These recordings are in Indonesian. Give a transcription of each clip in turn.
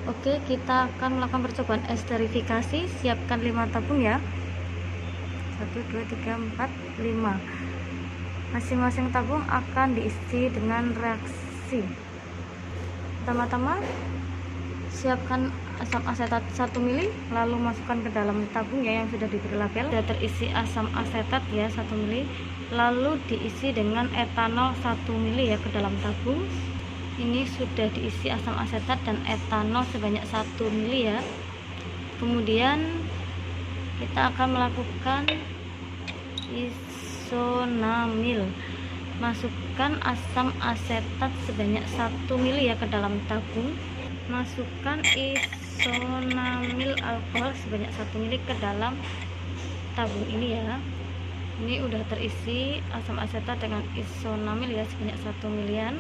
Oke, kita akan melakukan percobaan esterifikasi. Siapkan 5 tabung ya. 1 2 3 4 5. Masing-masing tabung akan diisi dengan reaksi. Pertama-tama siapkan asam asetat 1 mili, lalu masukkan ke dalam tabung ya yang sudah diberi label. Sudah terisi asam asetat ya 1 mili, lalu diisi dengan etanol 1 mili ya ke dalam tabung. Ini sudah diisi asam asetat dan etanol sebanyak 1 mili ya. Kemudian kita akan melakukan isonamil. Masukkan asam asetat sebanyak 1 mili ya ke dalam tabung. Masukkan isonamil alkohol sebanyak 1 mili ke dalam tabung ini ya. Ini udah terisi asam asetat dengan isonamil ya sebanyak 1 milian.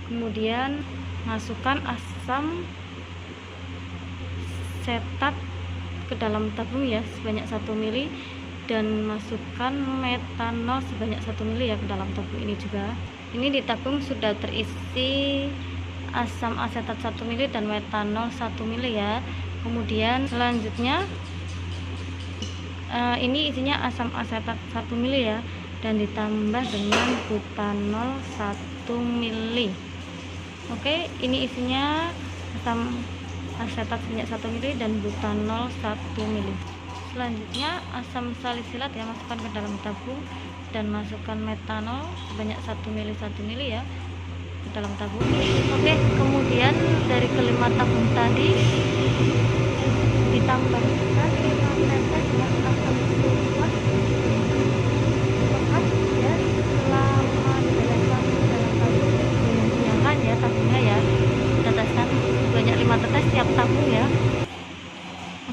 Kemudian masukkan asam asetat ke dalam tabung ya sebanyak 1 mili, dan masukkan metanol sebanyak 1 mili ya ke dalam tabung ini juga. Ini di tabung sudah terisi asam asetat 1 mili dan metanol 1 mili ya. Kemudian selanjutnya ini isinya asam asetat 1 mili ya, dan ditambah dengan butanol 1 mili. Oke, ini isinya asam asetat sebanyak 1 mili dan butanol 1 mili. Selanjutnya asam salisilat ya, masukkan ke dalam tabung dan masukkan metanol sebanyak 1 mili ya ke dalam tabung. Oke, kemudian dari kelima tabung tadi ditambahkan 5 tetes asam sulfat pekat ya, selama diteteskan ke dalam tabung. Goyang-goyangkan ya tabungnya ya, teteskan banyak 5 tetes tiap tabung ya.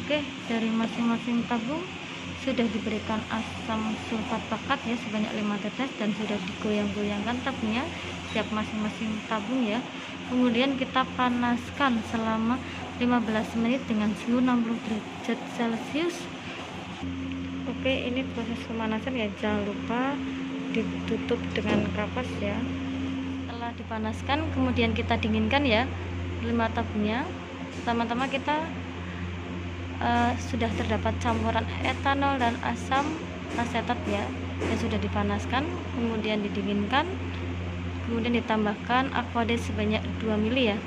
Oke, dari masing-masing tabung sudah diberikan asam sulfat pekat ya sebanyak 5 tetes dan sudah digoyang-goyangkan tabungnya tiap masing-masing tabung ya. Kemudian kita panaskan selama 15 menit dengan suhu 60 derajat Celcius. Oke, ini proses pemanasan ya, jangan lupa ditutup dengan kapas ya. Setelah dipanaskan kemudian kita dinginkan ya 5 tabungnya. Pertama-tama kita sudah terdapat campuran etanol dan asam asetat ya yang sudah dipanaskan, kemudian didinginkan, kemudian ditambahkan aquades sebanyak 2 mili ya.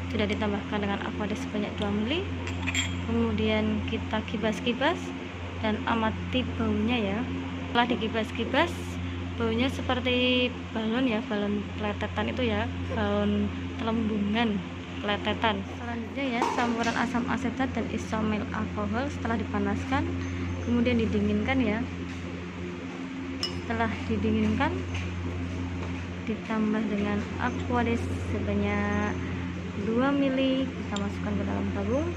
Sudah ditambahkan dengan aquades sebanyak 2 mili, kemudian kita kibas-kibas dan amati baunya ya. Setelah dikibas-kibas, baunya seperti balon ya, balon peletetan itu ya, balon telembungan peletetan. Selanjutnya ya, campuran asam asetat dan isomil alkohol setelah dipanaskan kemudian didinginkan ya. Setelah didinginkan ditambah dengan aquades sebanyak 2 mili, kita masukkan ke dalam tabung.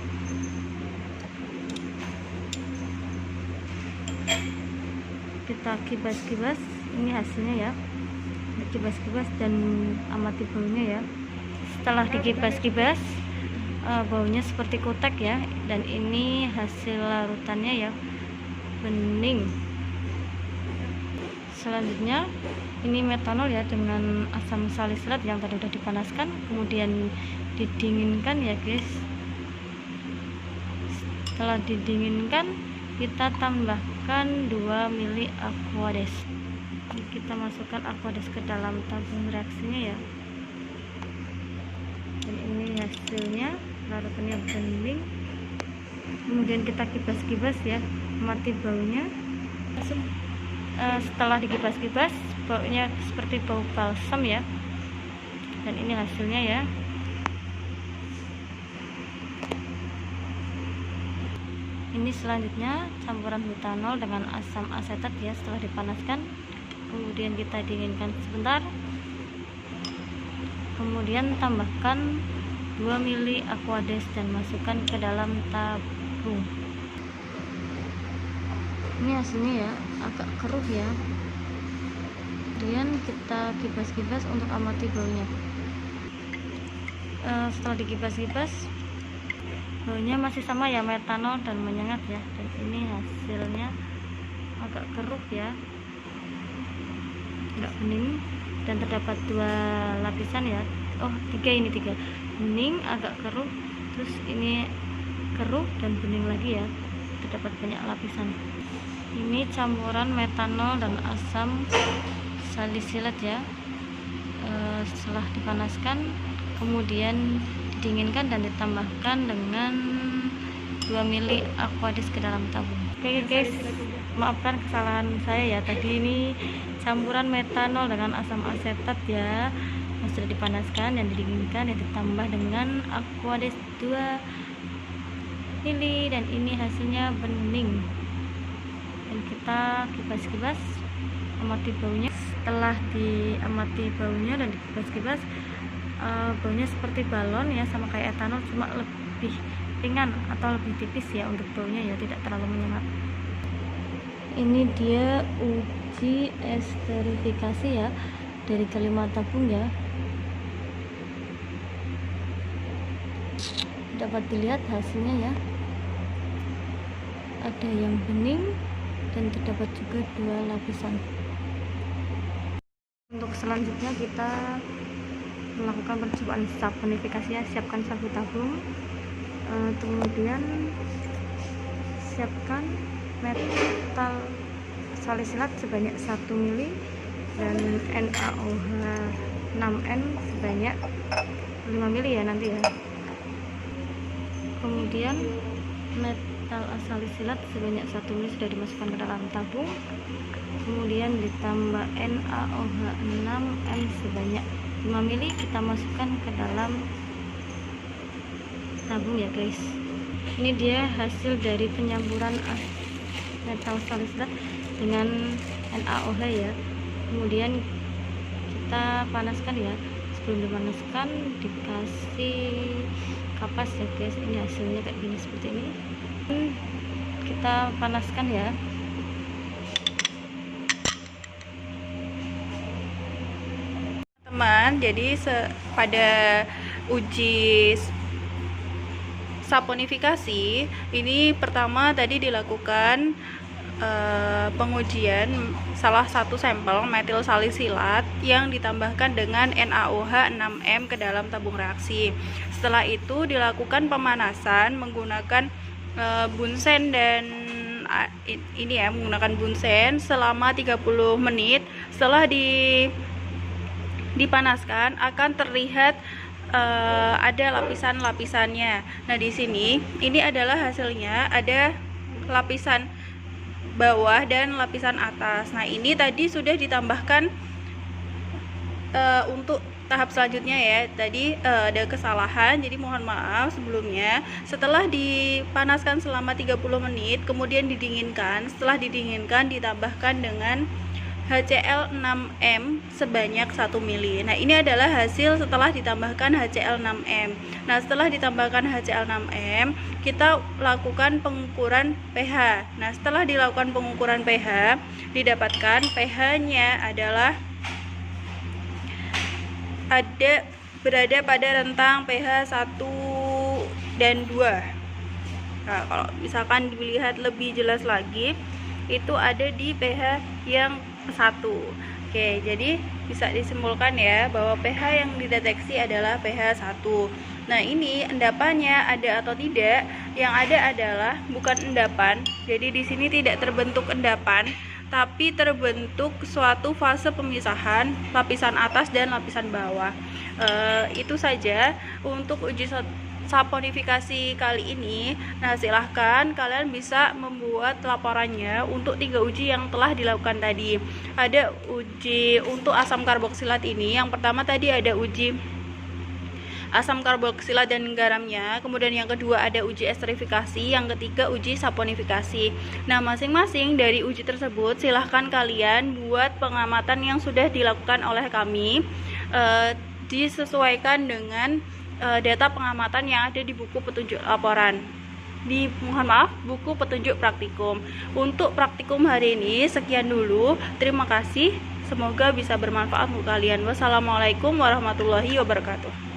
Kita kibas-kibas, ini hasilnya ya, dikibas-kibas dan amati baunya ya. Setelah dikibas-kibas baunya seperti kutek ya, dan ini hasil larutannya ya, bening. Selanjutnya ini metanol ya dengan asam salisilat yang tadi sudah dipanaskan kemudian didinginkan ya guys. Setelah didinginkan kita tambahkan 2 mili aquades. Kita masukkan aquades ke dalam tabung reaksinya ya, dan ini hasilnya, larutannya bening. Kemudian kita kibas-kibas ya, mati baunya. Setelah dikibas-kibas baunya seperti bau balsam ya, dan ini hasilnya ya. Ini selanjutnya campuran butanol dengan asam asetat ya setelah dipanaskan, kemudian kita dinginkan sebentar, kemudian tambahkan 2 mili aquades dan masukkan ke dalam tabung. Ini hasilnya ya, agak keruh ya. Kemudian kita kibas-kibas untuk amati baunya. Setelah dikibas-kibas baunya masih sama ya, metanol dan menyengat ya, dan ini hasilnya agak keruh ya, enggak bening. dan terdapat 2 lapisan ya. Oh, 3, ini 3. Bening, agak keruh, terus ini keruh dan bening lagi ya. Terdapat banyak lapisan. Ini campuran metanol dan asam salisilat ya. Setelah dipanaskan, kemudian didinginkan dan ditambahkan dengan 2 mili Aquadis ke dalam tabung. Oke guys, maafkan kesalahan saya ya, tadi ini campuran metanol dengan asam asetat ya, yang sudah dipanaskan dan didinginkan dan ditambah dengan Aquadis 2 mili, dan ini hasilnya bening. Dan kita kibas-kibas, amati baunya. Setelah diamati baunya dan dikibas-kibas, baunya seperti balon ya, sama kayak etanol, cuma lebih ringan atau lebih tipis ya untuk baunya ya, tidak terlalu menyengat. Ini dia uji esterifikasi ya dari kelima tabung ya. Dapat dilihat hasilnya ya, ada yang bening dan terdapat juga 2 lapisan. Untuk selanjutnya kita melakukan percobaan saponifikasi ya. Siapkan 1 tabung, kemudian siapkan metal salisilat sebanyak 1 mili dan NaOH 6N sebanyak 5 mili ya nanti ya. Kemudian metal salisilat sebanyak 1 mili sudah dimasukkan ke dalam tabung, kemudian ditambah NaOH 6N sebanyak 5 mili, kita masukkan ke dalam tabung ya guys. Ini dia hasil dari penyampuran metal salisilat dengan NaOH ya. Kemudian kita panaskan ya. Sebelum dipanaskan dikasih kapas ya guys. Ini hasilnya kayak gini, seperti ini. Kita panaskan ya. Teman, jadi pada uji saponifikasi ini pertama tadi dilakukan pengujian salah satu sampel metil salisilat yang ditambahkan dengan NaOH 6M ke dalam tabung reaksi. Setelah itu dilakukan pemanasan menggunakan bunsen dan ini ya, menggunakan bunsen selama 30 menit. Setelah dipanaskan akan terlihat ada lapisan-lapisannya. Nah, di sini ini adalah hasilnya, ada lapisan bawah dan lapisan atas. Nah, ini tadi sudah ditambahkan untuk tahap selanjutnya ya. Tadi ada kesalahan, jadi mohon maaf sebelumnya. Setelah dipanaskan selama 30 menit, kemudian didinginkan. Setelah didinginkan ditambahkan dengan HCl 6M sebanyak 1 mili. Nah, ini adalah hasil setelah ditambahkan HCl 6M. Nah, setelah ditambahkan HCl 6M, kita lakukan pengukuran pH. Nah, setelah dilakukan pengukuran pH, didapatkan pH-nya adalah berada pada rentang pH 1 dan 2. Nah, kalau misalkan dilihat lebih jelas lagi, itu ada di pH yang 1. Oke, jadi bisa disimpulkan ya bahwa pH yang dideteksi adalah pH 1. Nah, ini endapannya ada atau tidak? Yang ada adalah bukan endapan. Jadi di sini tidak terbentuk endapan, tapi terbentuk suatu fase pemisahan lapisan atas dan lapisan bawah. Itu saja untuk uji saponifikasi kali ini. Nah, silahkan kalian bisa membuat laporannya untuk 3 uji yang telah dilakukan tadi. Ada uji untuk asam karboksilat ini. Yang pertama tadi ada uji asam karboksilat dan garamnya, kemudian yang kedua ada uji esterifikasi, yang ketiga uji saponifikasi. Nah, masing-masing dari uji tersebut silahkan kalian buat pengamatan yang sudah dilakukan oleh kami, disesuaikan dengan data pengamatan yang ada di buku petunjuk laporan, buku petunjuk praktikum. Untuk praktikum hari ini sekian dulu. Terima kasih, semoga bisa bermanfaat untuk kalian. Wassalamualaikum warahmatullahi wabarakatuh.